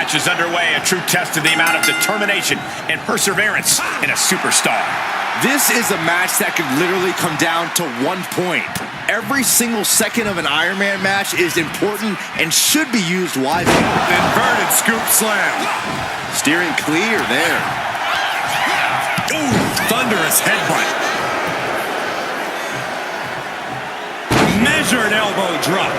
match is underway, a true test of the amount of determination and perseverance in a superstar. This is a match that could literally come down to 1 point. Every single second of an Iron Man match is important and should be used wisely. Inverted scoop slam. Steering clear there. Ooh, thunderous headbutt. Measured elbow drop.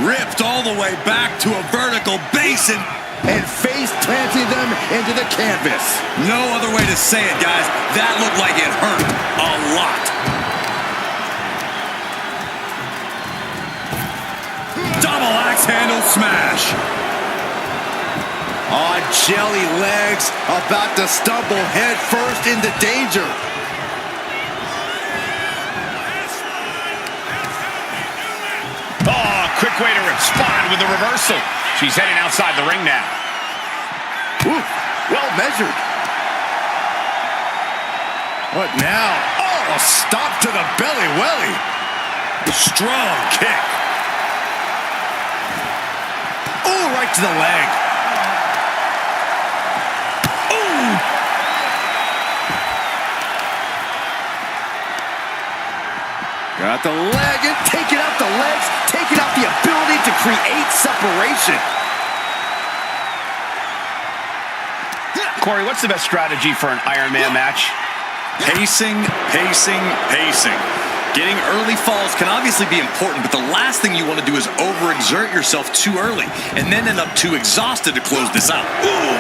Ripped all the way back to a vertical basin. And face planting them into the canvas. No other way to say it, guys. That looked like it hurt a lot. Double axe handle smash. On jelly legs, about to stumble head first into danger. Oh, quick way to respond with a reversal. She's heading outside the ring now. Ooh, well measured. What now? Oh, a stop to the belly welly. Strong kick. Ooh, right to the leg. Ooh. Got the leg and taking out the legs, taking out the ability to create separation. Corey, what's the best strategy for an Iron Man match? Pacing, pacing, pacing. Getting early falls can obviously be important, but the last thing you want to do is overexert yourself too early and then end up too exhausted to close this out. Ooh.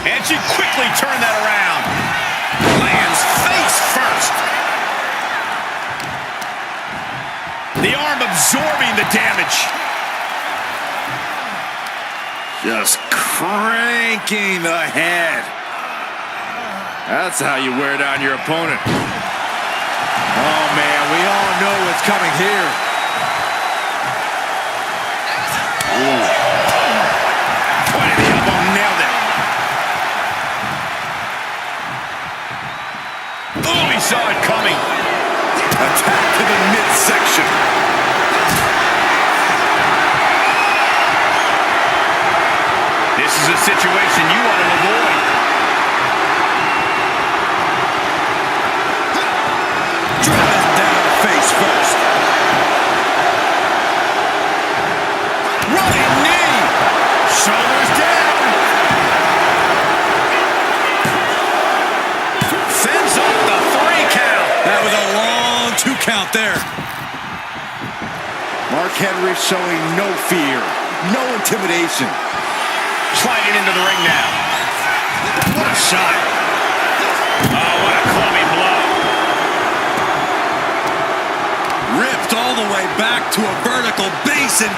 And she quickly turned that around. Lands face first. The arm absorbing the damage. Just cranking the head. That's how you wear down your opponent. Oh, man, we all know what's coming here. Ooh. Point of the elbow, nailed it. Oh, he saw it coming. Attack to the midsection. This is a situation you want to avoid. Driven down face first. Running knee. Shoulders down. Fends off the 3 count. That was a long 2 count there. Mark Henry showing no fear, no intimidation. Sliding into the ring now. What a shot. Oh, what a clubbing blow. Ripped all the way back to a vertical basin.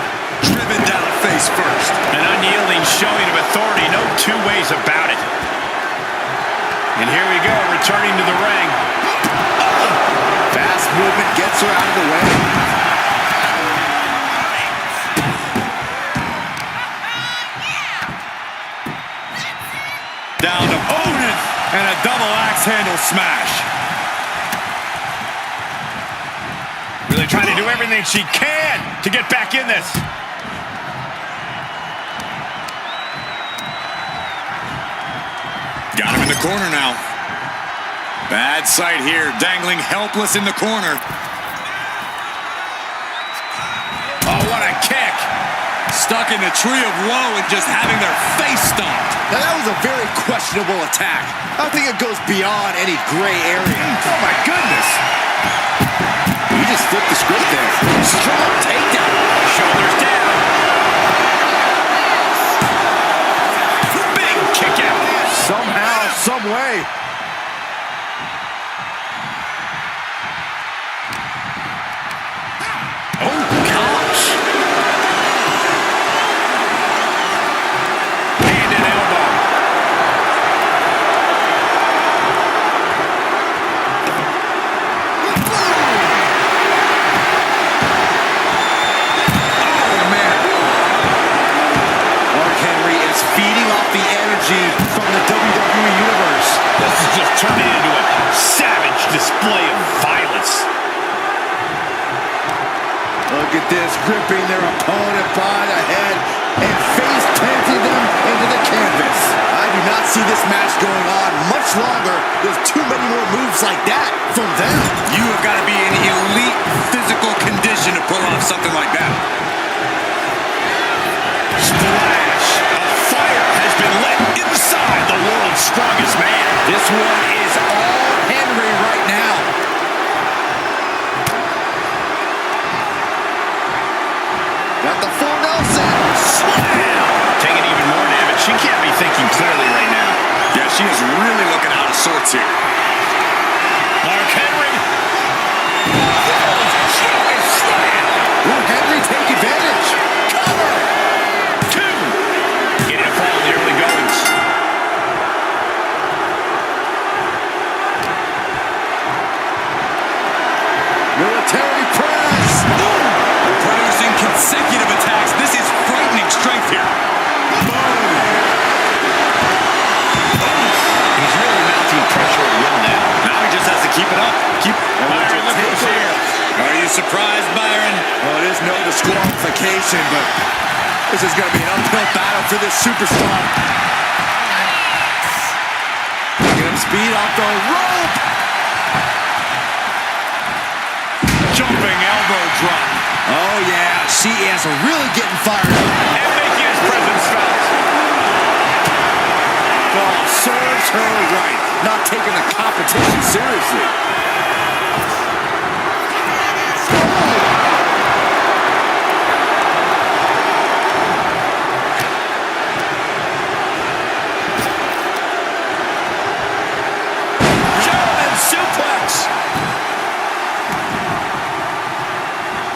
Driven down face first. An unyielding showing of authority. No two ways about it. And here we go, returning to the ring. Fast movement gets her out of the way. Down to opponent and a double axe handle smash. Really trying to do everything she can to get back in this. Got him in the corner now. Bad sight here, dangling helpless in the corner. Oh, what a kick. Stuck in the tree of woe and just having their face stomped. Now that was a very questionable attack. I think it goes beyond any gray area. Oh my goodness. You just flipped the script there. Strong takedown. Shoulders down. Big kick out. Somehow, some way. Oh gosh. Hand and elbow. Oh man. Mark Henry is feeding off the energy from the WWE Universe. This is just turning into a savage display of violence. Look at this, gripping their opponent by the head and face planting them into the canvas. I do not see this match going on much longer. There's too many more moves like that from them. You have got to be in elite physical condition to pull off something like that. Splash! A fire has been lit inside the world's strongest man. This one is all Henry right now. Got the full Nelson. Slam! Taking even more damage. She can't be thinking clearly right now. Yeah, she is really looking out of sorts here. Mark Henry. Slam! Will Henry take advantage? Cover! Two! Getting a fall in the early goings. Military press. Producing consecutive attacks. This is frightening strength here. He's really mounting pressure at will now. Now he just has to keep it up. Byron, look who's here. Are you surprised, Byron? Well, it is no disqualification, but this is going to be an uphill battle for this superstar. Get him speed off the rope. Jumping elbow drop. Oh, yeah. She is really getting fired up. And making his presence felt. Oh, serves her right. Not taking the competition seriously. German suplex.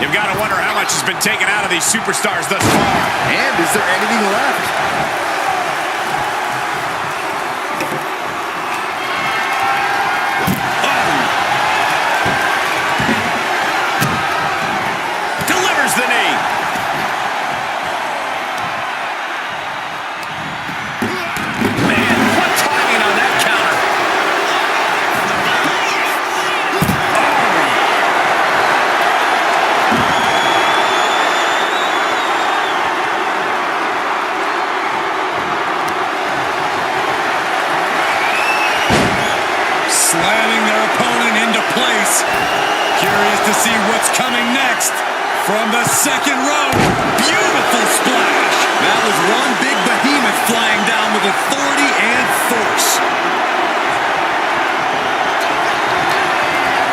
You've got to wonder how much has been taken out of these superstars thus far. And is there anything left? Delivers the knee. Man, what timing on that counter. Slamming their opponent into place. Curious to see what's coming next. From the second row, beautiful splash. That was one big behemoth flying down with authority and force.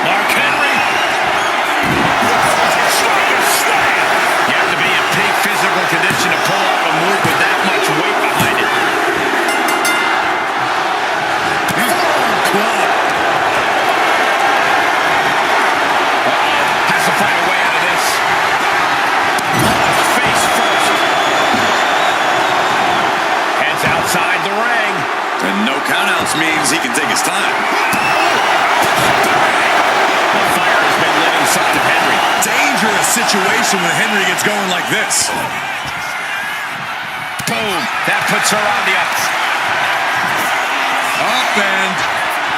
Mark Henry. You have to be in peak physical condition to pull off a move with that much weight behind it. Club. Has to find a way out of this. Face first. Heads outside the ring. And no countouts means he can take his time. The fire has been lit inside of Henry. Dangerous situation when Henry gets going like this. Boom. That puts her on the up. Up and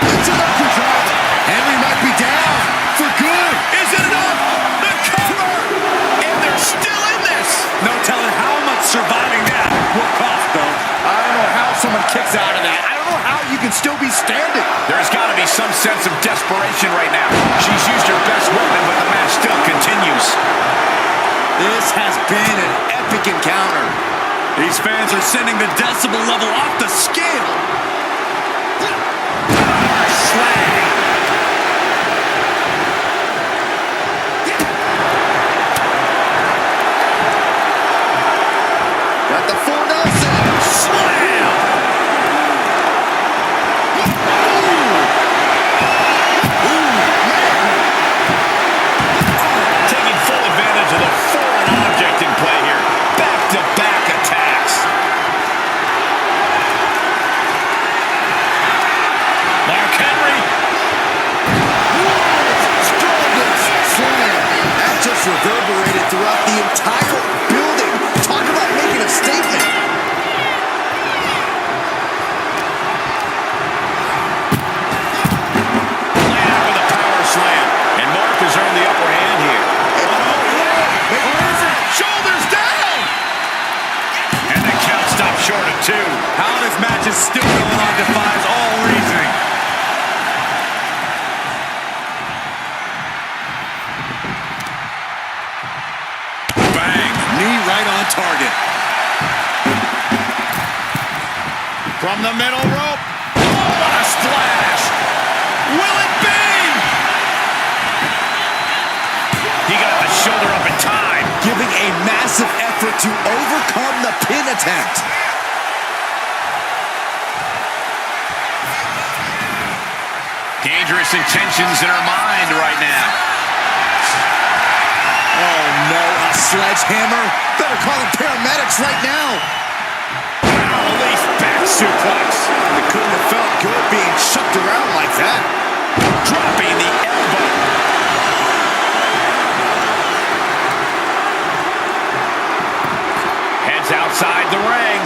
It's an upper driver. Henry might be down for good. Is it enough? The cover. And they're still in this. no telling how much surviving that will cost, though. I don't know how someone kicks out of that. I don't know how you can still be standing. There's got to be some sense of desperation right now. She's used her best weapon, but the match still continues. This has been an epic encounter. These fans are sending the decibel level off the scale. Slam. Got the full Nelson. Slam. Taking full advantage of the foreign object in play here. Back-to-back attacks. Mark Henry. Slam. That just reverberated throughout the entire building. Talk about making a statement. 2. How this match is still going on defies all reasoning. Bang! Knee right on target. From the middle rope. Oh, what a splash! Will it be? He got the shoulder up in time. Giving a massive effort to overcome the pin attempt. Dangerous intentions in her mind right now. Oh no, a sledgehammer. Better call the paramedics right now. Release back suplex. It couldn't have felt good being shucked around like that. Dropping the elbow. Heads outside the ring.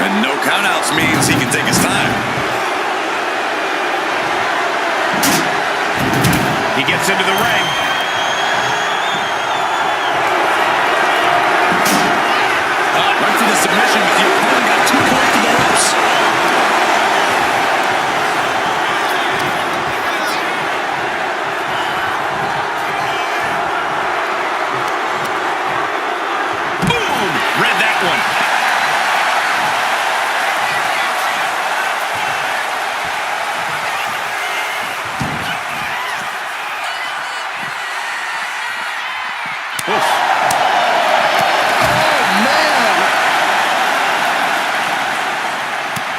And no countouts means he can take his time. He gets into the ring. Went for the submission, but the opponent got too close to the ropes. Boom! Read that one.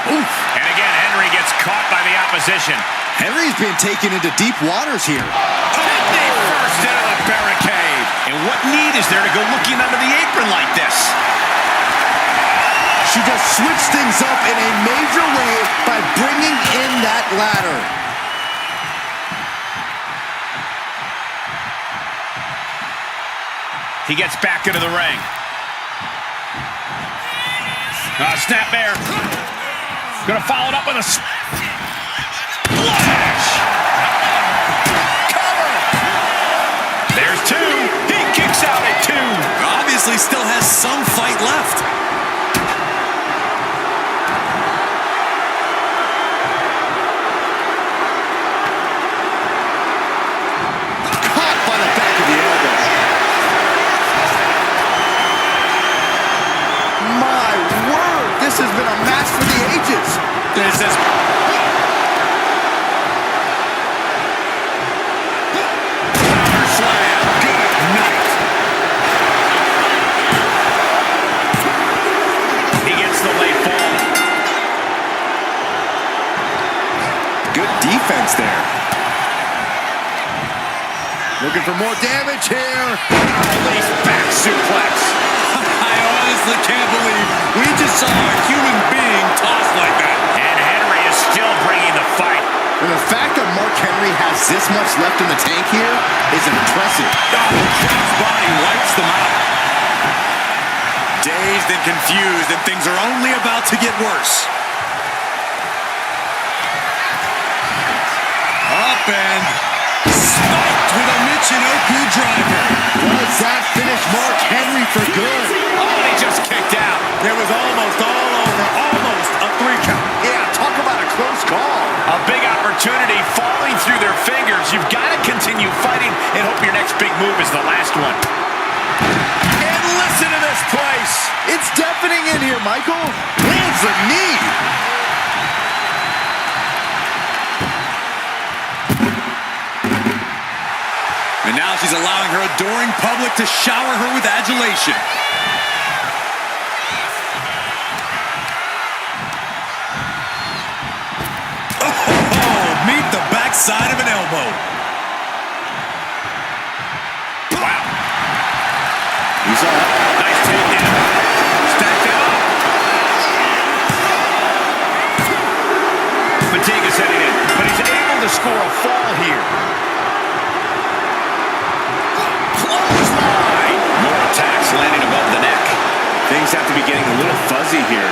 Oof. And again, Henry gets caught by the opposition. Henry's been taken into deep waters here. Kidney first into the barricade. And what need is there to go looking under the apron like this? She just switched things up in a major way by bringing in that ladder. He gets back into the ring. Snap there. Gonna follow it up with a splash. Cover. There's 2. He kicks out at 2. Obviously still has some fight left. Caught by the back of the elbow. My word, this has been a match for the ages. This is... Power slam. Good night. He gets the late fall. Good defense there. Looking for more damage here. Release back suplex. I honestly can't believe we just saw a human being tossed like that. And Henry is still bringing the fight. And the fact that Mark Henry has this much left in the tank here is impressive. His body wipes them out. Dazed and confused, and things are only about to get worse. Up and spiked with a Michinoku driver. Does that finish Mark Henry for good? Oh, and he just kicked out. It was almost all over. Almost a 3 count. Yeah, talk about a close call. A big opportunity falling through their fingers. You've got to continue fighting and hope your next big move is the last one. And listen to this place. It's deafening in here, Michael. Lands a knee. And now she's allowing her adoring public to shower her with adulation. Oh, meet the backside of an elbow. Wow. You saw that? Nice takedown. Stacked it up. Fatigue is setting in, but he's able to score a fall here. Clothesline. More attacks landing above the neck. Things have to be getting a little fuzzy here.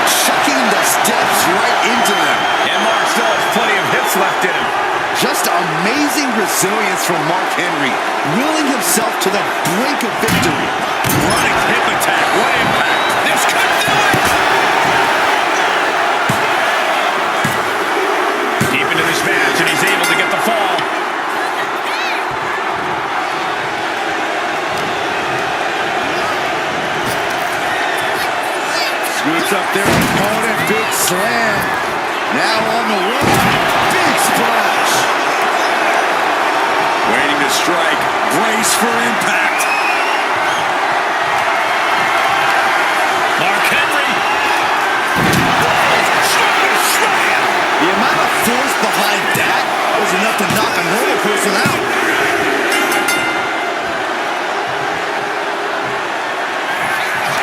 Chucking the steps right into them. And Mark still has plenty of hits left in him. Just amazing resilience from Mark Henry, willing himself to the brink of victory. Running hip attack. What impact. This could do it. Deep into this match, and he's able to get the fall. Sweeps up their opponent. Big slam. Now on the run. Big splash. Waiting to strike. Brace for impact. Mark Henry. Slam. The amount of force behind that was enough to knock a normal person out.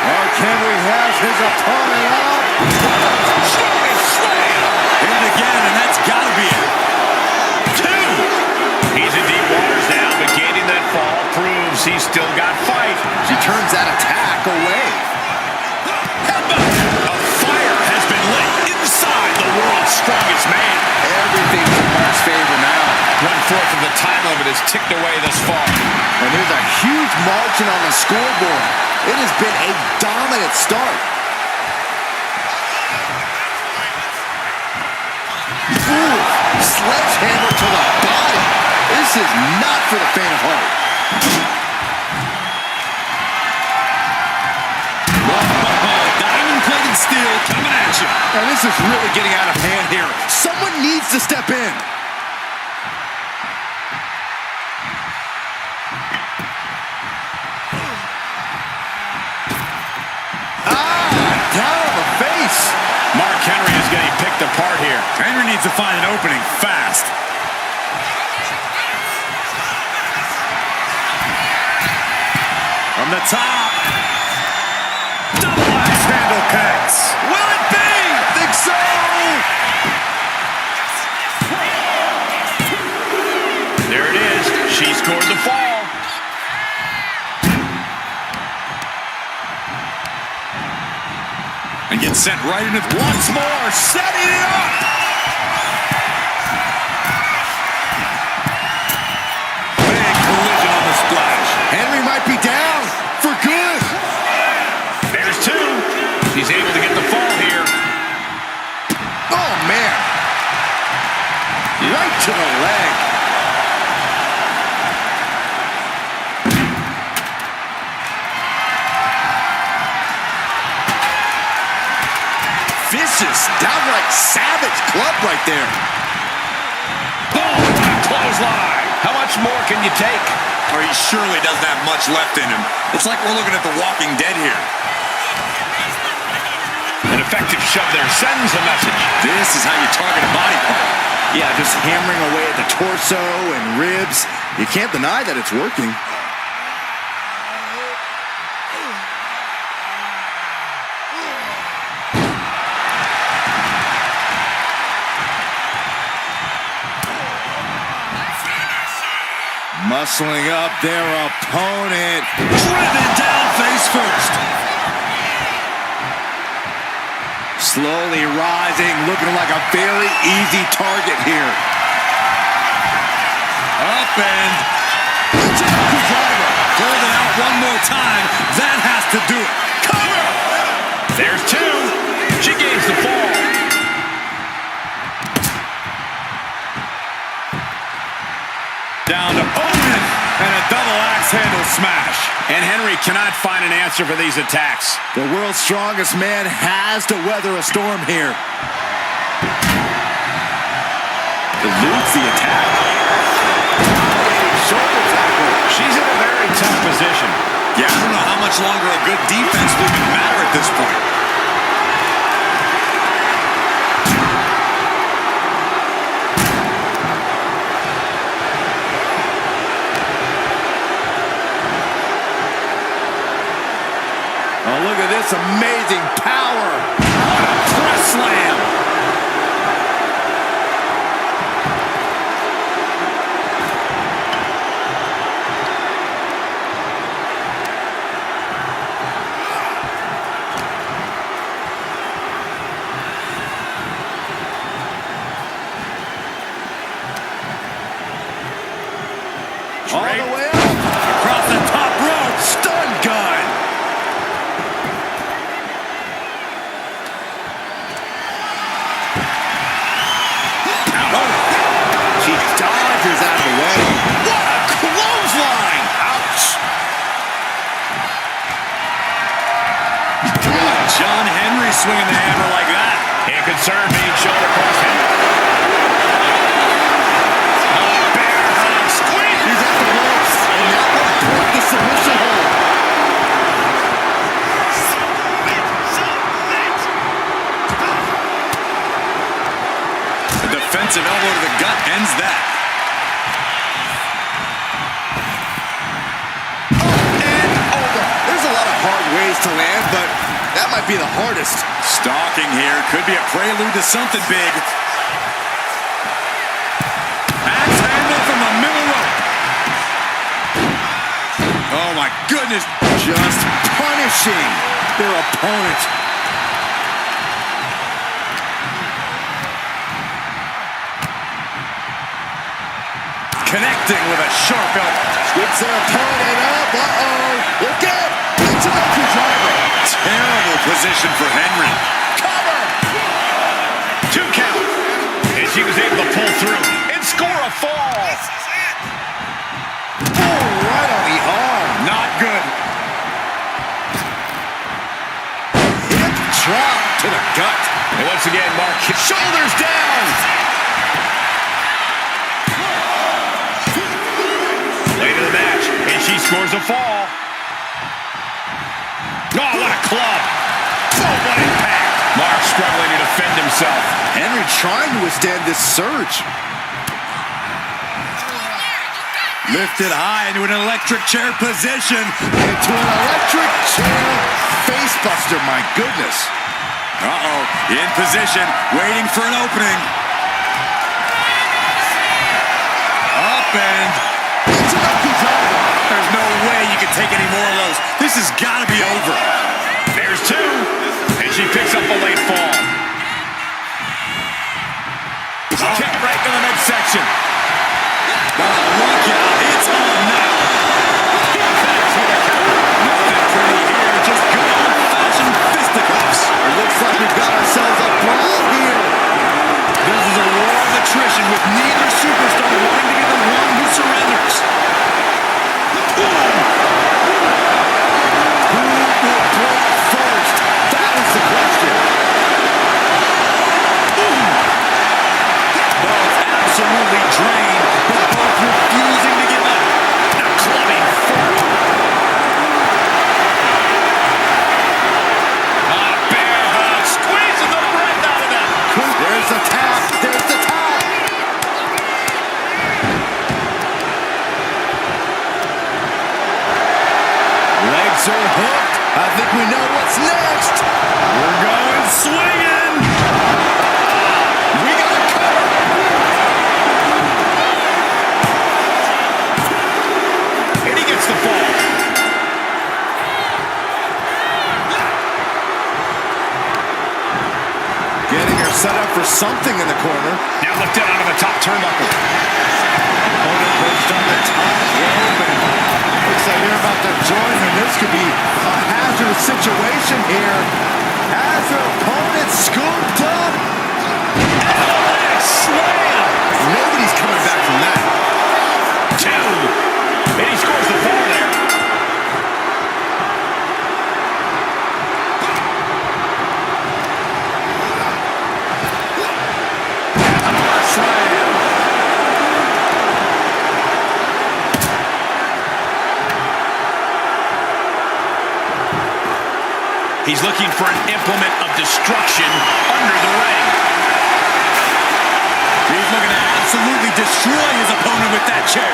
Mark Henry has his opponent out. Slam. Hit it again, and that's got to be it. 2. He's in deep waters now, but gaining that fall proves he's still got fight. She turns that attack away. A fire has been lit inside the world's strongest man. Everything's in Mark's favor now. 1/4 of the time limit is ticked away thus far. And there's a huge margin on the scoreboard. It has been a dominant start. Ooh, sledgehammer to the body. This is not for the faint of heart. Diamond-plated steel coming at you. And this is really getting out of hand here. Someone needs to step in. Down on the face. Mark Henry is getting picked apart here. Henry needs to find an opening fast. From the top. Double axe handle connects. Will it be? Think so. There it is. She scored the fall. And gets sent right into once more, setting it up. Big collision on the splash. Henry might be down for good. There's 2. He's able to get the fall here. Oh, man. Right to the leg. Vicious, downright savage club right there. Boom! Clothesline. How much more can you take? Or he surely doesn't have much left in him. It's like we're looking at The Walking Dead here. An effective shove there sends a message. This is how you target a body part. Yeah, just hammering away at the torso and ribs. You can't deny that it's working. Muscling up their opponent. Driven down face first. Slowly rising, looking like a very easy target here. Up and driver. Holding out one more time. That has to do it. Cover. There's 2. She gains the fall. Down to Owen. And a double axe handle smash. And Henry cannot find an answer for these attacks. The world's strongest man has to weather a storm here. Eludes the attack. Shoulder tackle. She's in a very tough position. Yeah, I don't know how much longer a good defense will even matter at this point. Oh, look at this amazing power. What a press slam. All the way up. Across the top rope. Stun gun. swinging the hammer like that. And concern being shown across him. Bear hug squeeze. He's at the ropes, and that one broke the submission hold. A defensive elbow to the gut ends that. And over. There's a lot of hard ways to land, but that might be the hardest. Stalking here could be a prelude to something big. Axe handle from the middle rope. Oh my goodness. Just punishing their opponent. Connecting with a sharp elbow. Sweeps their opponent up. Uh-oh. Look out. It's a lucky driver. Terrible position for Henry. Cover. 2 count. And she was able to pull through and score a fall. Oh, right on the arm. Not good. Hip drop to the gut. And once again, Mark, Shoulders down. late in the match, and she scores a fall. Oh, what a club. Oh, what impact. Mark struggling to defend himself. Henry trying to withstand this surge. Lifted high into an electric chair position. Into an electric chair facebuster, my goodness. Uh-oh, in position, waiting for an opening. Up and... It's a lucky driver. There's no way you can take any more of those. This has got to be over. There's 2, and she picks up a late fall. Kick right to the midsection. Look out, it's on now. Nothing pretty here, just good old-fashioned fisticuffs. It looks like we've got ourselves a brawl here. This is a war of attrition with neither superstar wanting to be the one who surrenders. Who will break first? That was the question. Both absolutely drained, but both refusing to give up. A clubbing foot. A bear hug, squeezing the breath out of them. There's the tap. There's the tap. Legs are hooked. I think we know what's next. We're going swinging. We got a cover. And he gets the fall. Getting her set up for something in the corner. Now lifted onto the top turnbuckle. Opponent pushed on the top rope, and looks like they're about to join, and this could be a hazardous situation here. Has their opponent scooped up. Slam. Nobody's coming back from that. 2. And he scores the fall there. Slam. He's looking for an implement of destruction under the ring. He's looking to absolutely destroy his opponent with that chair.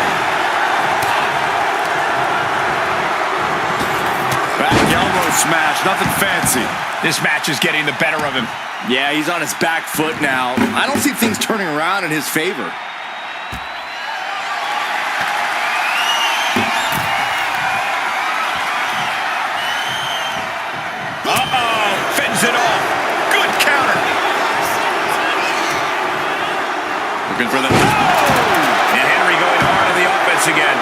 Back elbow smash, nothing fancy. This match is getting the better of him. Yeah, he's on his back foot now. I don't see things turning around in his favor. Uh-oh, fends it off. Good counter. Looking for the... And Henry going hard on the offense again.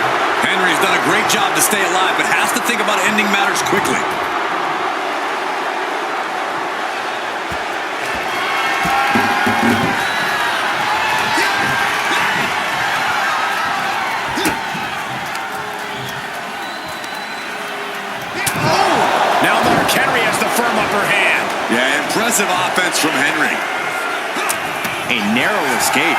Henry's done a great job to stay alive, but has to think about ending matters quickly. Now Mark Henry has the firm upper hand. Yeah, and Impressive offense from Henry. A narrow escape.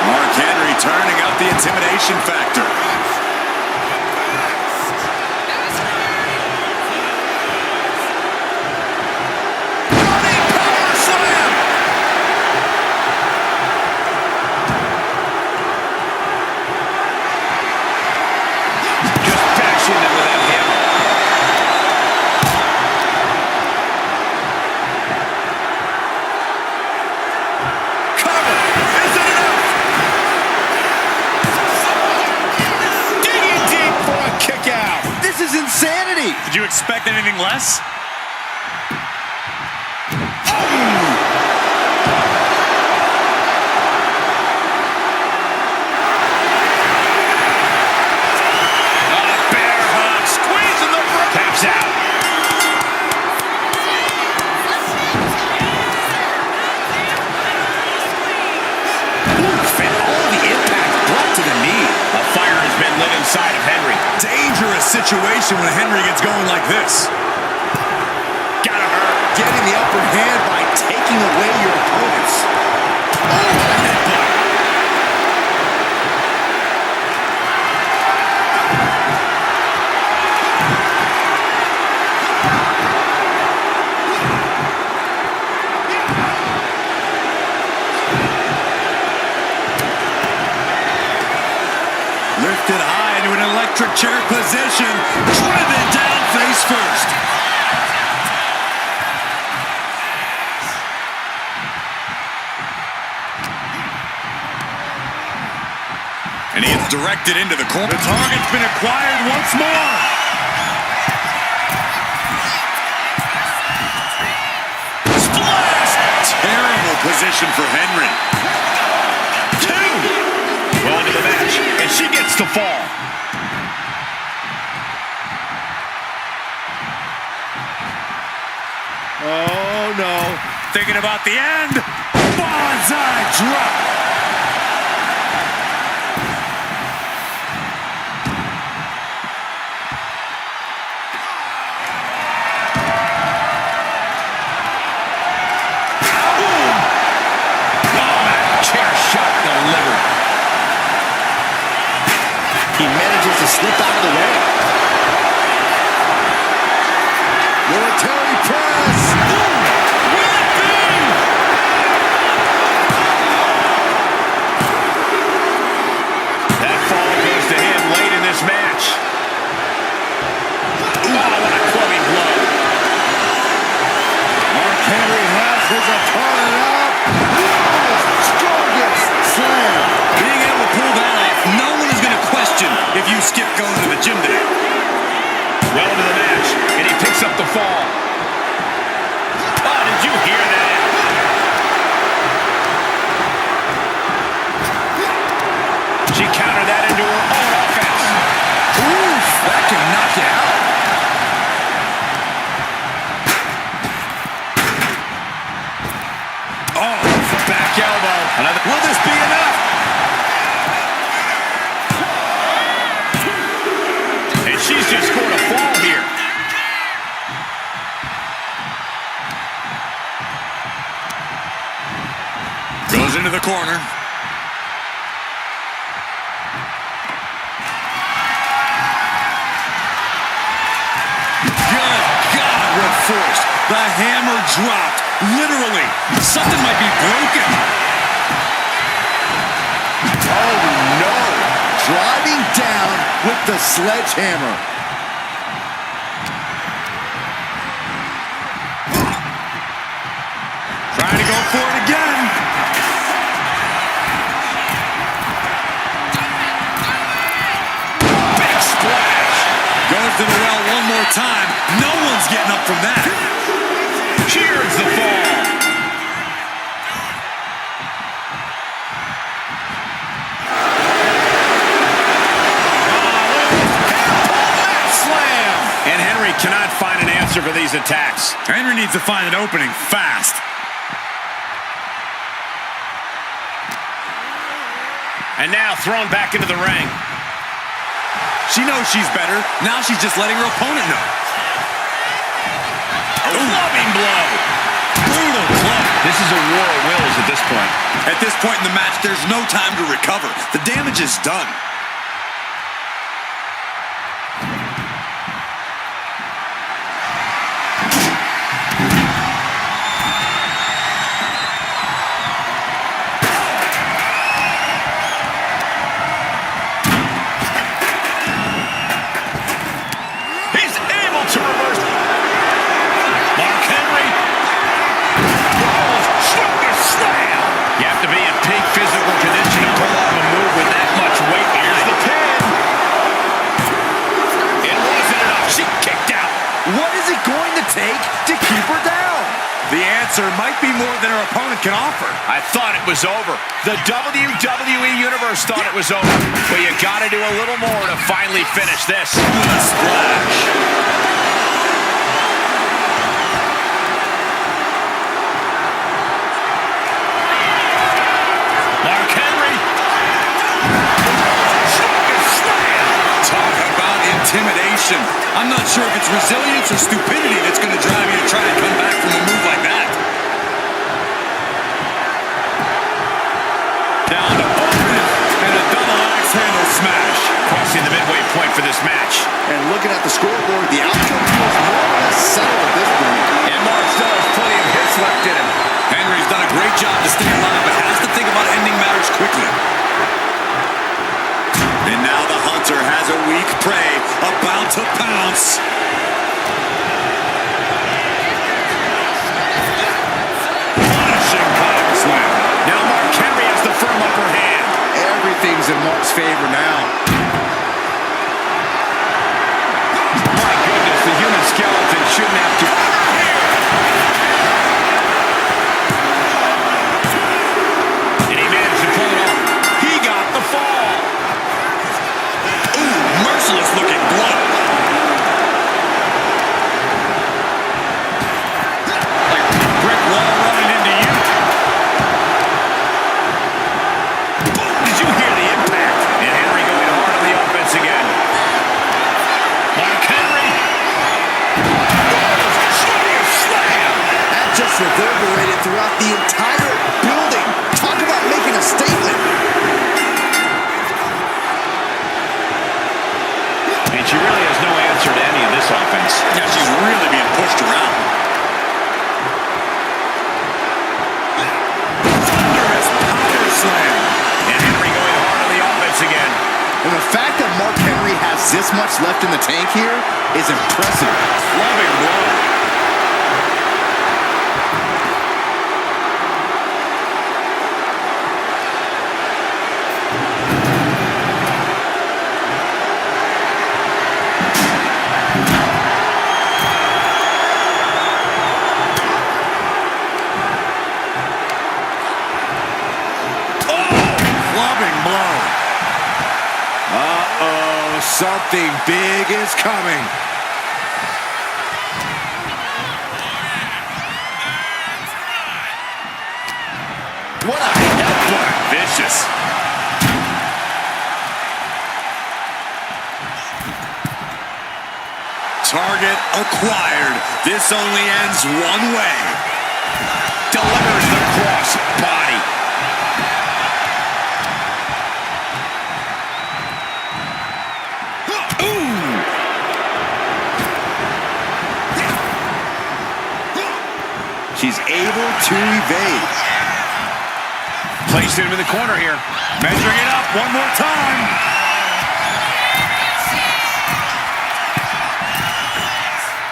Mark Henry turning up the intimidation factor. Insanity! Did you expect anything less? Bear hug, squeezing the rope. Taps out. Oof, and all the impact brought to the knee. A fire has been lit inside of Henry. Dangerous situation when Henry gets going like this. Gotta hurt. Getting the upper hand by taking away your opponents. Lifted high into an electric chair position. Driven down face first. And he gets directed into the corner. The target's been acquired once more. Splash! Terrible position for Henry. Well into the match, and she gets to fall. Oh, no. Thinking about the end. Bonsai drop. He manages to slip out of the way. Military press. That fall goes to him late in this match. Oh, what a clubbing blow. Mark Henry has his opponent up. Strongest slam. Being able to pull that off, no one is going to question if you skip going to the gym today. Well into the match, and he picks up the fall. Oh, did you hear that? She countered that into her own offense. Oof, that can knock you out. Oh, back elbow. Another. Will this be enough? And she's just scored a fall here. Goes into the corner. Good God, what force. The hammer dropped. Literally. Something might be broken. Oh, no. Driving down with the sledgehammer. Trying to go for it again. Big splash. Goes to the well one more time. No one's getting up from that. Cheers the fall. Slam. And Henry cannot find an answer for these attacks. Henry needs to find an opening fast. And now thrown back into the ring. She knows she's better. Now she's just letting her opponent know. A loving blow. Brutal club. This is a war of wills at this point. At this point in the match, there's no time to recover. The damage is done. Might be more than her opponent can offer. I thought it was over. The WWE Universe thought it was over. But you got to do a little more to finally finish this. Splash. Mark Henry. Talk about intimidation. I'm not sure if it's resilience or stupidity that's going to drive you to try to come back from a move like that. Down to open and a double axe handle smash. Crossing the midway point for this match. And looking at the scoreboard, the outcome feels more or less settled at this point. And Mark still has plenty of hits left in him. Henry's done a great job to stay alive, but has to think about ending matters quickly. And now the Hunter has a weak prey about to pounce. Punishing power slam. Now Mark Henry has the firm upper hand. Everything's in Mark's favor now. My goodness, the human skeleton shouldn't have to. And he managed to pull it off. He got the fall. Ooh, merciless looking blow. Like a brick wall running into you. Did you hear the impact? And Henry going hard on the offense again. Mark Henry. Slam. That just reverberated throughout the entire building. Talk about making a statement. And she really has no answer to any of this offense. Yeah, she's really being pushed around. Thunderous power slam. And Henry going hard on the offense again. And the fact that Mark Henry has this much left in the tank here is impressive. Loving blow. Something big is coming. What a headbutt. Vicious. Target acquired. This only ends one way. Delivers the cross body. She's able to evade. Placed him in the corner here. Measuring it up one more time.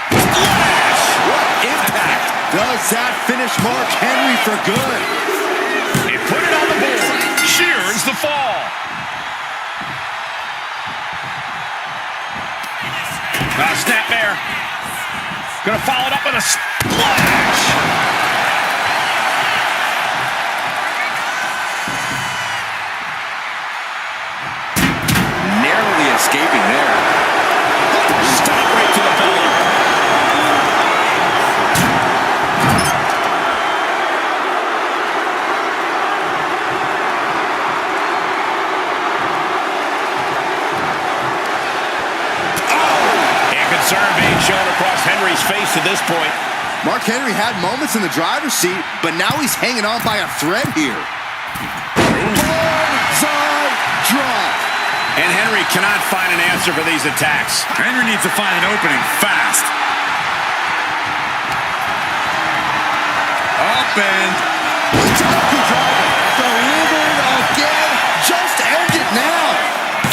Splash! What impact! Does that finish Mark Henry for good? And put it on the board. She earns the fall. Snap there. Gonna follow it up with a splash. Narrowly escaping there. Stop right to the belly. Henry's face to this point. Mark Henry had moments in the driver's seat, but now he's hanging on by a thread here. Bonsai drop. And Henry cannot find an answer for these attacks. Henry needs to find an opening fast. Up and delivered again. Just end it now.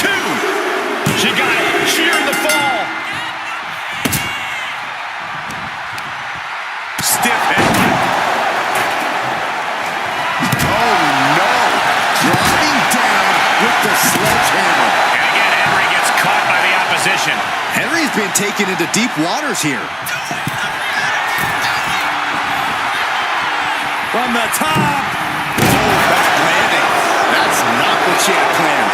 2. She got it. Sheared the fall. stiff hit. Oh no. Driving down with the sledgehammer. And again, Henry gets caught by the opposition. Henry's been taken into deep waters here. From the top. Oh, back landing. That's not what she had planned.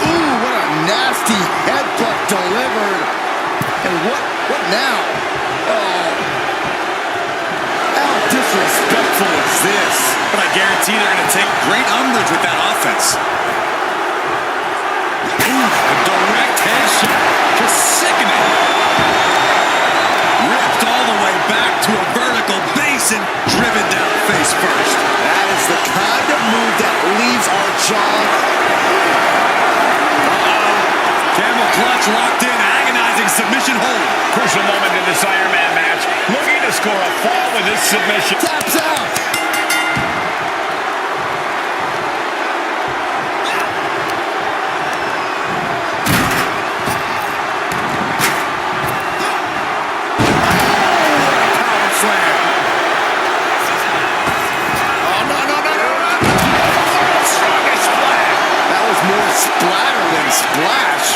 Ooh, what a nasty headbutt delivered. And what now? Oh. How disrespectful is this? But I guarantee they're going to take great umbrage with that offense. A direct headshot. Just sickening. Ripped all the way back to a vertical base and driven down face first. That is the kind of move that leaves our jaw. Camel clutch locked in. Agonizing submission hold. Crucial moment in this Iron Man match. Looking to score a fall with this submission. Taps out. Splatter than splash.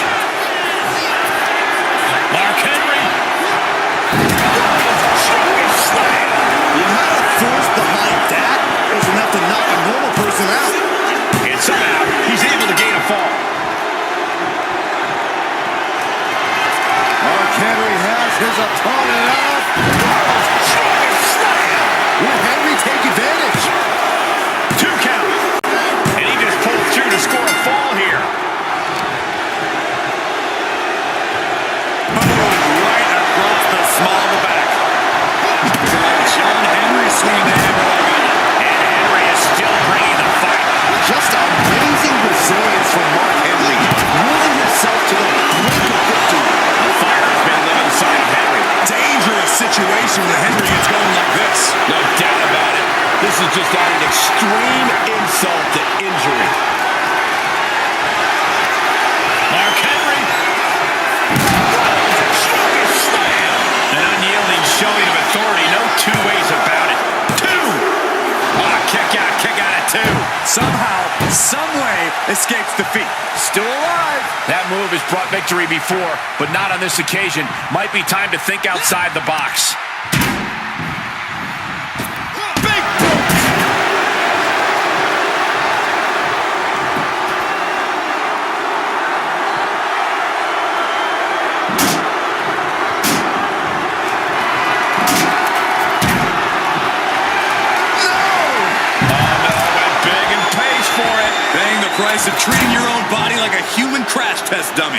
Mark Henry. Strongest slam. The amount of force behind that is enough to knock a normal person out. And somehow he's able to gain a fall. Mark Henry has his opponent up. Strongest slam. Will Henry take advantage? 2 count. And he just pulled through to score a fall here. Right across the small of the back. John Henry swinging the hammer like that. And Henry is still bringing the fight. Just amazing resilience from Mark Henry. Willing himself to the brink of victory. The fire has been lit inside of Henry. Dangerous situation when Henry gets going like this. No doubt about it. This is just adding extreme insult to injury. Mark Henry. Strongest slam. An unyielding showing of authority. No 2 ways about it. 2. Kick out at 2. Somehow, someway, escapes defeat. Still alive. That move has brought victory before, but not on this occasion. Might be time to think outside the box. Big boot. Price of treating your own body like a human crash test dummy.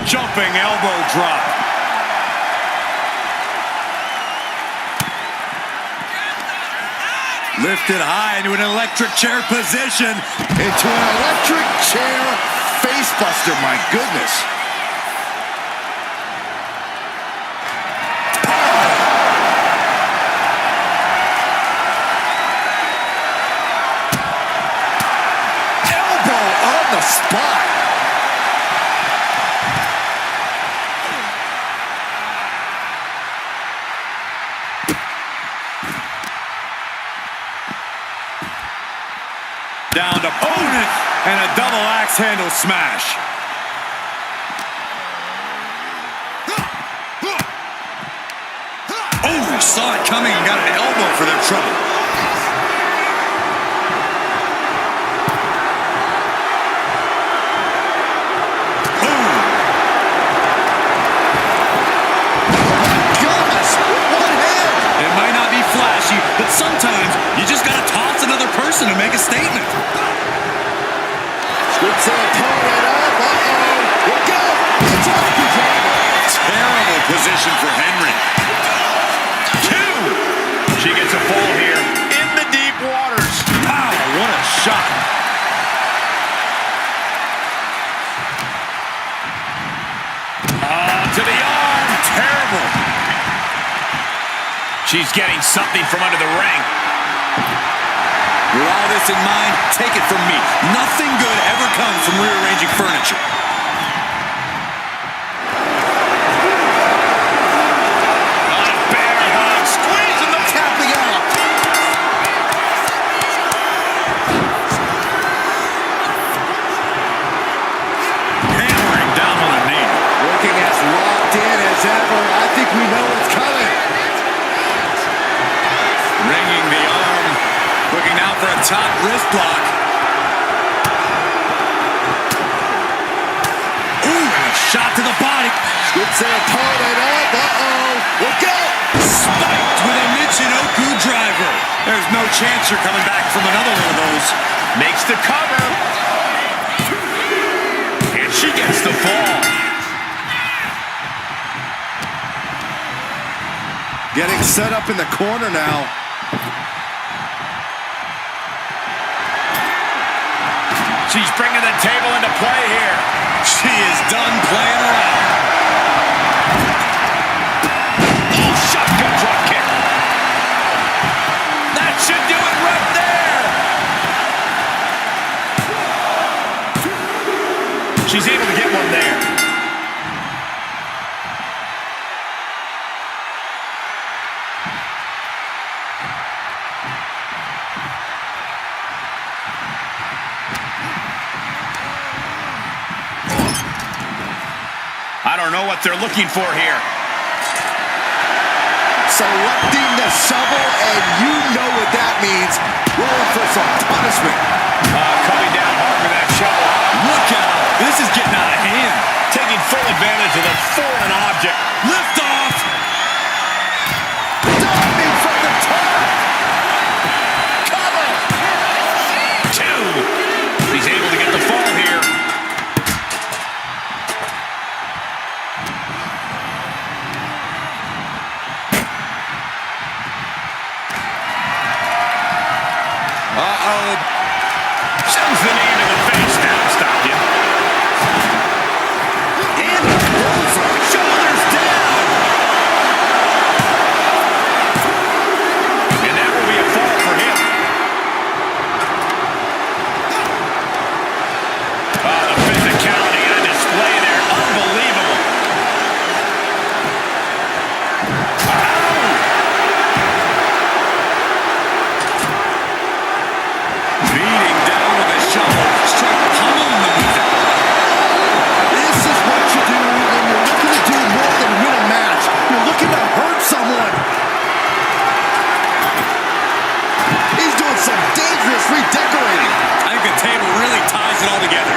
Jumping elbow drop. Lifted high into an electric chair position. Into an electric chair facebuster, my goodness. Elbow on the spot. Down to opponent and a double axe handle smash. Oh, saw it coming and got an elbow for their trouble. make a statement. Scoops their opponent up. Uh-oh. Look out. Terrible position for Henry. 2. She gets a fall here in the deep waters. Wow, what a shot. To the arm. Terrible. She's getting something from under the ring. With all this in mind, take it from me. Nothing good ever comes from rearranging furniture. Bear hug. Squeezing the Tapping out. Hammering down on a knee. Looking as locked in as ever. I think we know what's coming. Ringing the arm. Looking out for a top wrist block. Ooh, and a shot to the body. Scoops their opponent up. Uh-oh. Look out. Spiked with a Michinoku driver. There's no chance you're coming back from another one of those. Makes the cover. And she gets the fall. Getting set up in the corner now. She's bringing the table into play here. She is done playing around. Oh, shotgun drop kick. That should do it right there. She's able to get one there. I don't know what they're looking for here. Selecting the shovel, and you know what that means. Rolling for some punishment. Coming down hard with that shovel. Look out. This is getting out of hand. Taking full advantage of the foreign object. Lift off. Diving from the top. Cover. 2. He's able to get the fall here. Uh-oh. Sends the knee into the face. Now stop you. And over. Shoulders down. And that will be a fall for him. Oh, the physicality on display there. Unbelievable. Beating down with a shovel. Strike pummeling them with it. This is what you do when you're looking to do more than win a match. You're looking to hurt someone. He's doing some dangerous redecorating. I think the table really ties it all together.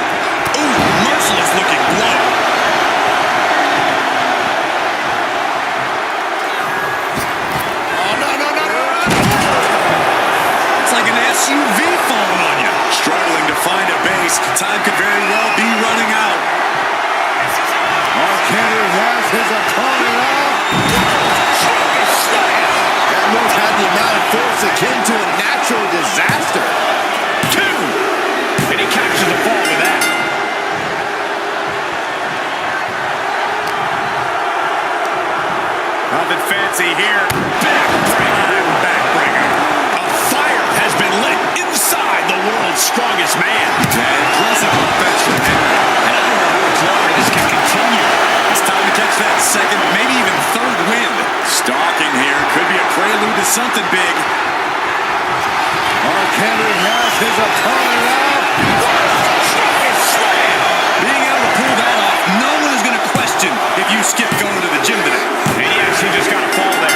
Ooh, merciless looking blow. Oh, no, no, no, no, no. It's like an SUV falling on you. Struggling to find a base. Time could very well be running out. Henry has his opponent up. That move had the amount of force akin to a natural disaster. 2. And he captures the fall with that. Nothing fancy here. Backbreaker. A fire has been lit inside the world's strongest man. Impressive offense from Henry. And I don't know how much longer this can continue. It's time to catch that second, maybe even third wind. Stalking here could be a prelude to something big. Henry has his opponent up. Being able to pull that off, no one is going to question if you skip going to the gym today. And yes, he just got a fall there.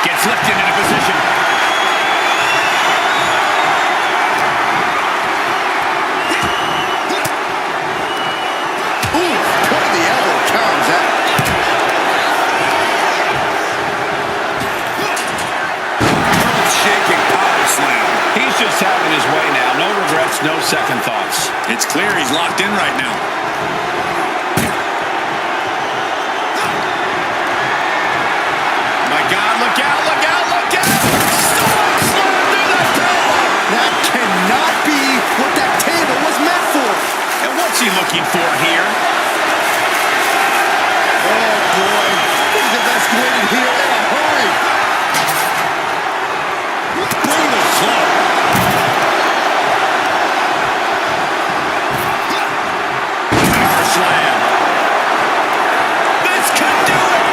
Gets lifted into position. Ooh, point of the elbow counters that. thoughts, no second thoughts. It's clear he's locked in right now. My God, look out, look out, look out! That cannot be what that table was meant for. And what's he looking for here? Oh, boy. Things have escalated here in a hurry. Brutal slow. Power slam. This could do it!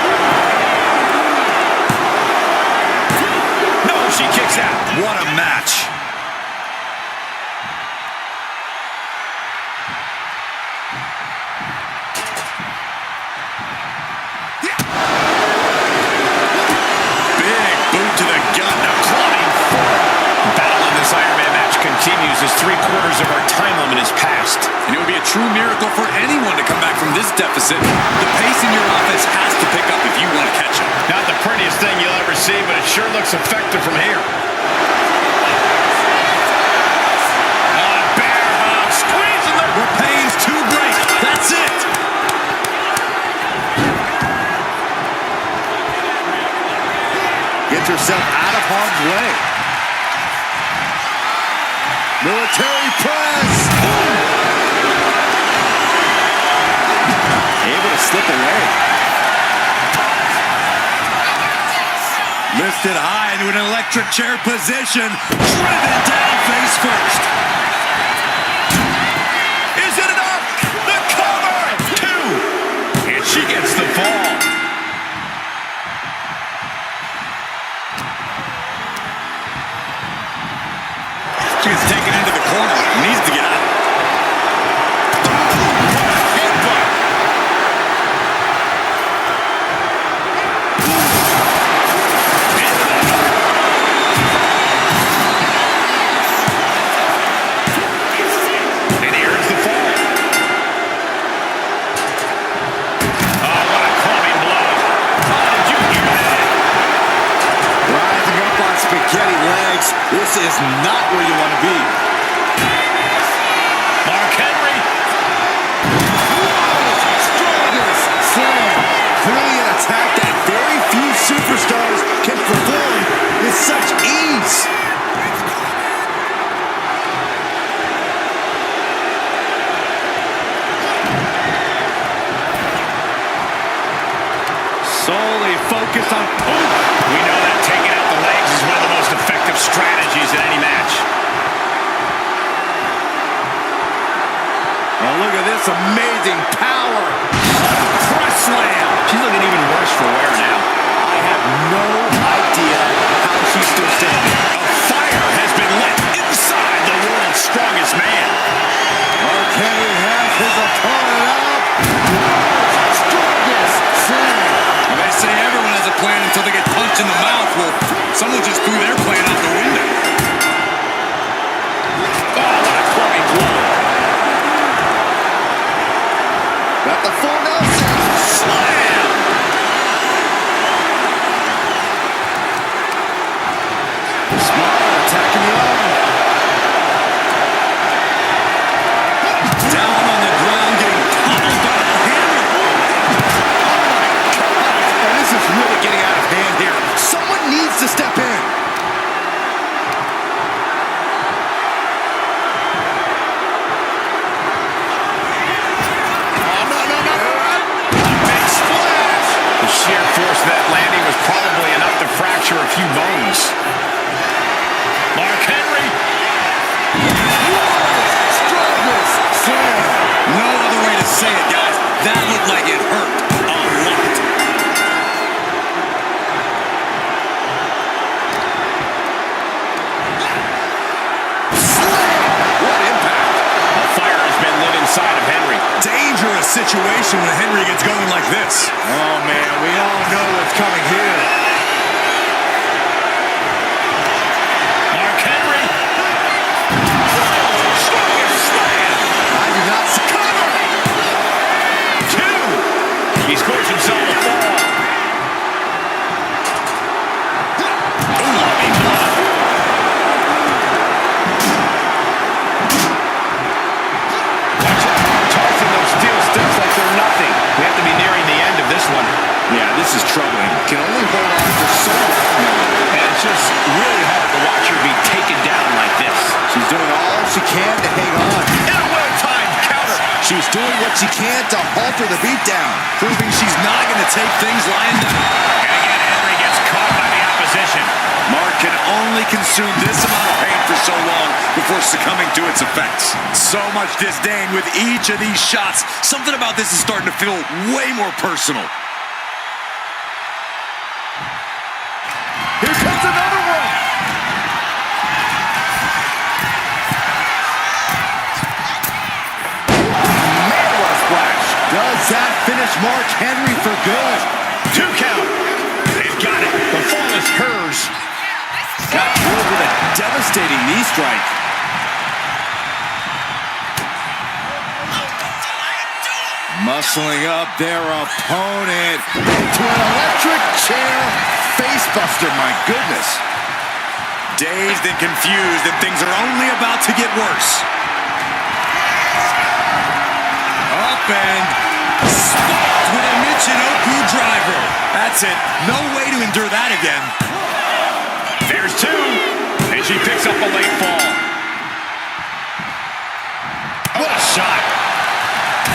No, she kicks out. What a match. Big boot to the gut. Now climbing forward. Battle in this Iron Man match continues as 3/4 of our time limit is passed. And it would be a true miracle for anyone to come back from this deficit. The pace in your offense has to pick up if you want to catch up. Not the prettiest thing you'll ever see, but it sure looks effective from here. Bear hug, squeezing the... Where pain's too great. That's it. Gets herself out of harm's way. Military press. Able to slip away. Lifted high into an electric chair position. Driven down face first. Is it enough? The cover! 2. And she gets the fall. She gets taken into the corner. Needs to get out. Headbutt. And here's the fall. Oh, what a clubbing blow. Oh, did you hear that? Rising up on spaghetti legs. This is not where you want to be. Mark Henry. Strongest slam. Clearly an attack that very few superstars can perform with such ease. Solely focused on... Oh, we know that taking out the legs is one of the most effective strategies in any match. Oh, look at this amazing power. Press slam. She's looking even worse for wear now. I have no idea how she's still standing. A fire has been lit inside the world's strongest man. Mark Henry has his opponent up. Strongest slam. Well, they say everyone has a plan until they get punched in the mouth. Well, someone just threw their plan out the window. Oh, what a clubbing blow. Got the full Nelson. Slam. Smart attacking the arm. Down on the ground, getting pummeled by Henry. And this is really getting out of hand here. Someone needs to step in. Big splash. The sheer force of that landing was probably enough to fracture a few bones. Mark Henry. Strongest slam. No other way to say it, guys. That looked like it hurt a lot. What impact. A fire has been lit inside of Henry. Dangerous situation when Henry gets going like this. Oh, man, we all know what's coming here. Mark Henry. Strongest slam. I do not succumb. 2. He scores himself a fall. Clubbing blow. can only hold on for so long now. And it's just really hard to watch her be taken down like this. She's doing all she can to hang on. And a well-timed counter. She's doing what she can to halter the beatdown. Proving she's not going to take things lying down. And again, Henry gets caught by the opposition. Mark can only consume this amount of pain for so long before succumbing to its effects. So much disdain with each of these shots. Something about this is starting to feel way more personal. Here comes another one. Man, what a splash. Does that finish Mark Henry for good? 2 count. They've got it. The fall is hers. Got drilled with a devastating knee strike. Muscling up their opponent into an electric chair facebuster, my goodness. Dazed and confused, and things are only about to get worse. Up and spiked with a Michinoku driver. That's it. No way to endure that again. There's 2. And she picks up a late fall. What a shot.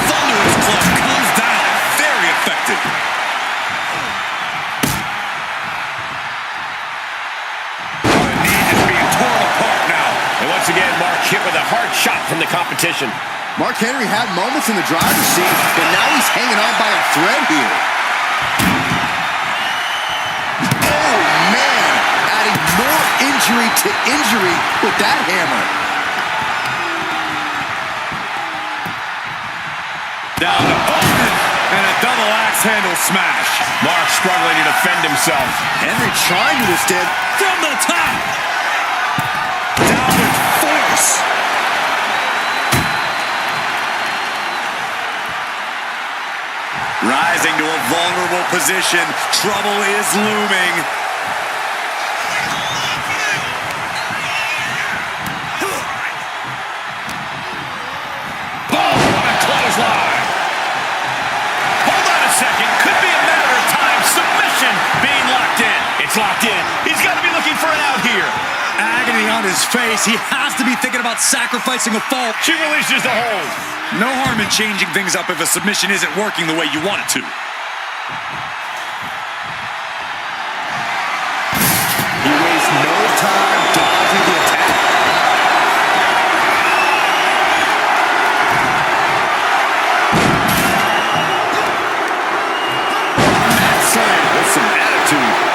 Thunderous club comes down. Very effective. The knee is being torn apart now. And once again, Mark hit with a hard shot from the competition. Mark Henry had moments in the driver's seat, but now he's hanging on by a thread here. Oh, man, adding more injury to injury with that hammer. Down to Bowman, and a double axe handle smash. Mark struggling to defend himself. Henry trying to withstand From the top. down with force. Rising to a vulnerable position. Trouble is looming. Oh, what a clothesline. Hold on a second. Could be a matter of time. Submission being locked in. It's locked in. He's got to be looking for an out here. Agony on his face. He has to be thinking about sacrificing a fall. She releases the hold. No harm in changing things up if a submission isn't working the way you want it to. He wastes no time dodging the attack. That side with some attitude.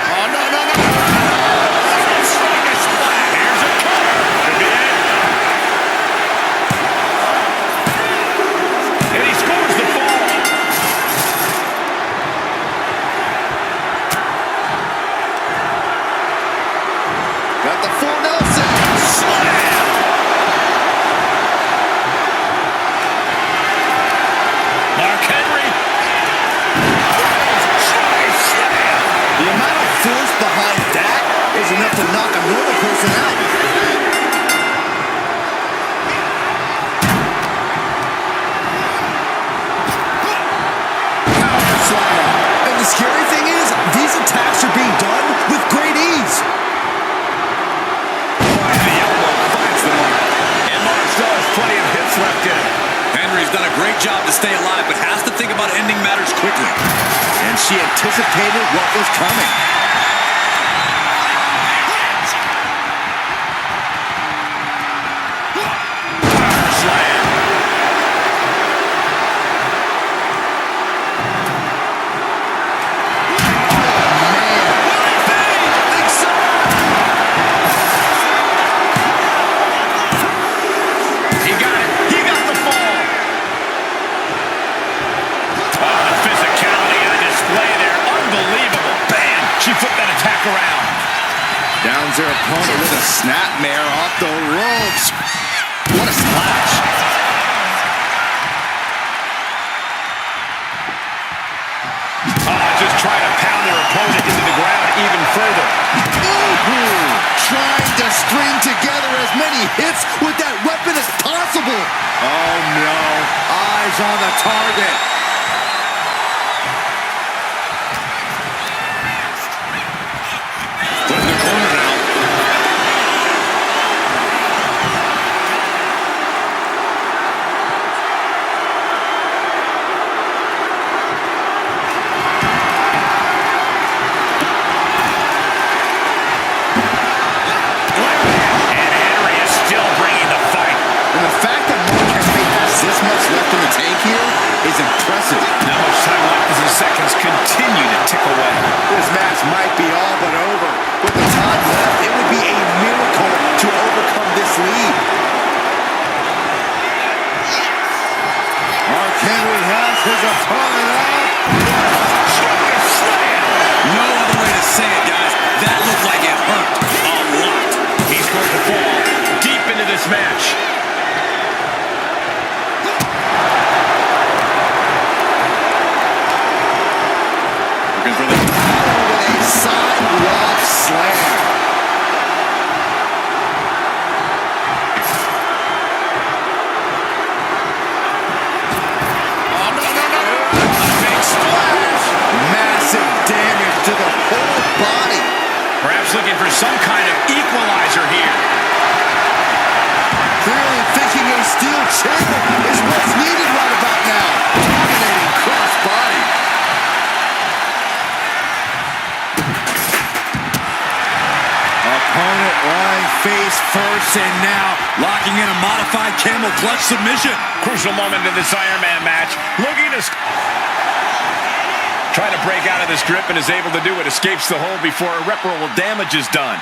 Oh, no, no, no. Here's a cover. Could be it. And he scores the fall. Got the full Nelson. Slam. Mark Henry. The amount of force behind that is enough to knock a normal person out. Power slam. And the scary thing is, these attacks are being done with great ease. The elbow finds the mark. And Mark still has plenty of hits left in him. Henry's done a great job to stay alive, but has to think about ending matters quickly. And she anticipated what was coming. Power slam. He got it. He got the fall. Oh, the physicality on display there. Unbelievable. Bam. She flipped that attack around. Downs their opponent with a snapmare off the ropes. What a splash. Just trying to pound their opponent into the ground even further. Ooh, trying to string together as many hits with that weapon as possible. Oh, no. Eyes on the target. Put in the corner now. Is impressive. Not much time left as the seconds continue to tick away. This match might be all but over. With the time left, it would be a miracle to overcome this lead. Mark Henry has his opponent out. No other way to say it, guys. That looked like it hurt a lot. He's going to fall deep into this match. Sidewalk slam. Oh, no. A big splash. Massive damage to the whole body. Perhaps looking for some kind of equalizer here. Clearly thinking a steel chair is what's needed right about now. Dominating cross body. Opponent lying face first, and now Locking in a modified camel clutch submission. Crucial moment in this Iron Man match. Looking to trying to break out of this grip and is able to do it. Escapes the hold before irreparable damage is done.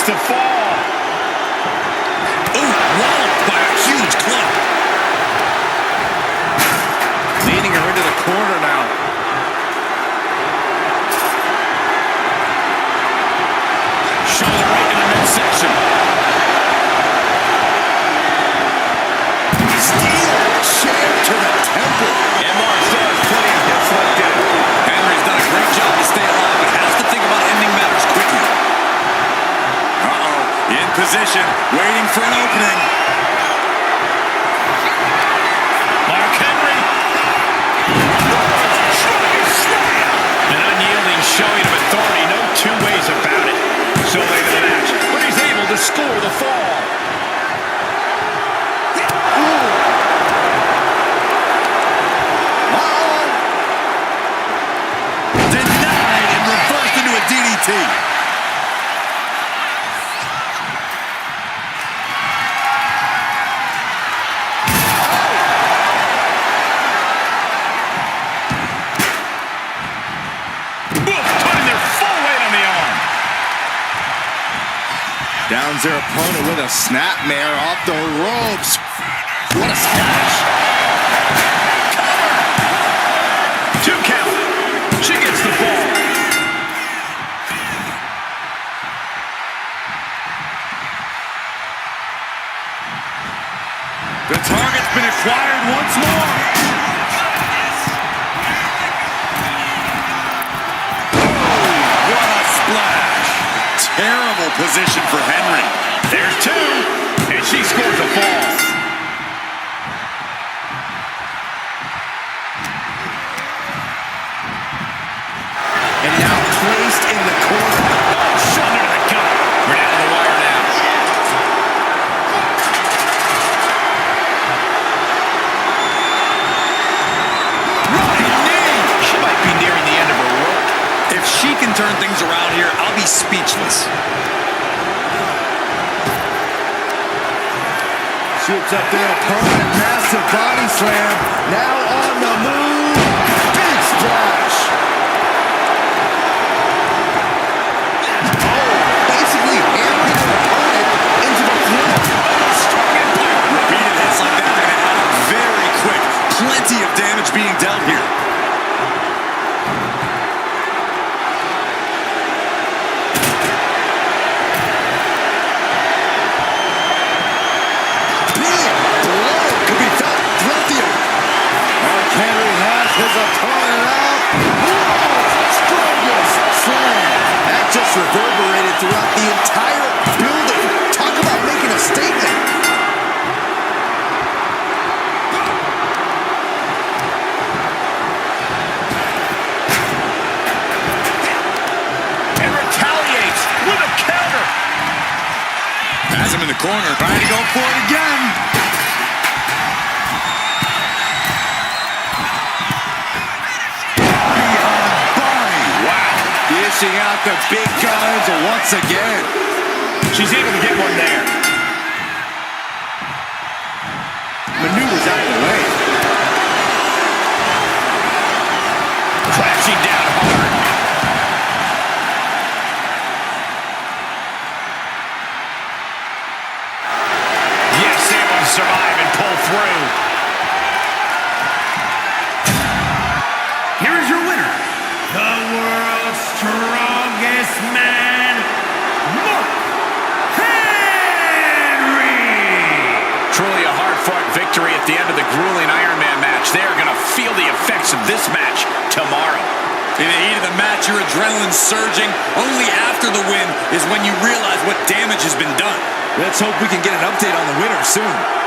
To fall. Ooh, walloped by a huge club. leading her into the corner now. Shoulder right in the midsection. Steel chair to the temple. And Mark still has plenty of hits left in. Henry's done a great job to stay alive, but has to think about ending matters quickly. In position, waiting for an opening. Mark Henry. An unyielding showing of authority. No two ways about it. So late in the match, but he's able to score the fall. Denied and reversed into a DDT. Downs their opponent with a snapmare off the ropes. What a splash. Cover. 2 count. She gets the ball. The target's been acquired once more. Oh, what a splash. Terrible position for Henry. There's 2, and she scores a fall. And now placed in the corner. Oh, shoulder to the gut. We're down to the wire now. Running knee. She might be nearing the end of her rope. If she can turn things around here, I'll be speechless. Shoots up their opponent. Massive body slam. Now on the move. Big splash. Oh, basically hammering their opponent into the floor. Strong impact. Repeated hits like that are going to add up very quick. Plenty of damage being dealt here. Reverberated throughout the entire building. Talk about making a statement. And retaliates with a counter. Has him in the corner, trying to go for it again. Dishing out the big guns once again. She's able to get one there. Maneuvers out of the way. Crashing down hard. Yes, able to survive and pull through. Here is your winner, the world's strongest man, Mark Henry. Truly a hard-fought victory at the end of the grueling Iron Man match. They are going to feel the effects of this match tomorrow. In the heat of the match, your adrenaline's surging. Only after the win is when you realize what damage has been done. Let's hope we can get an update on the winner soon.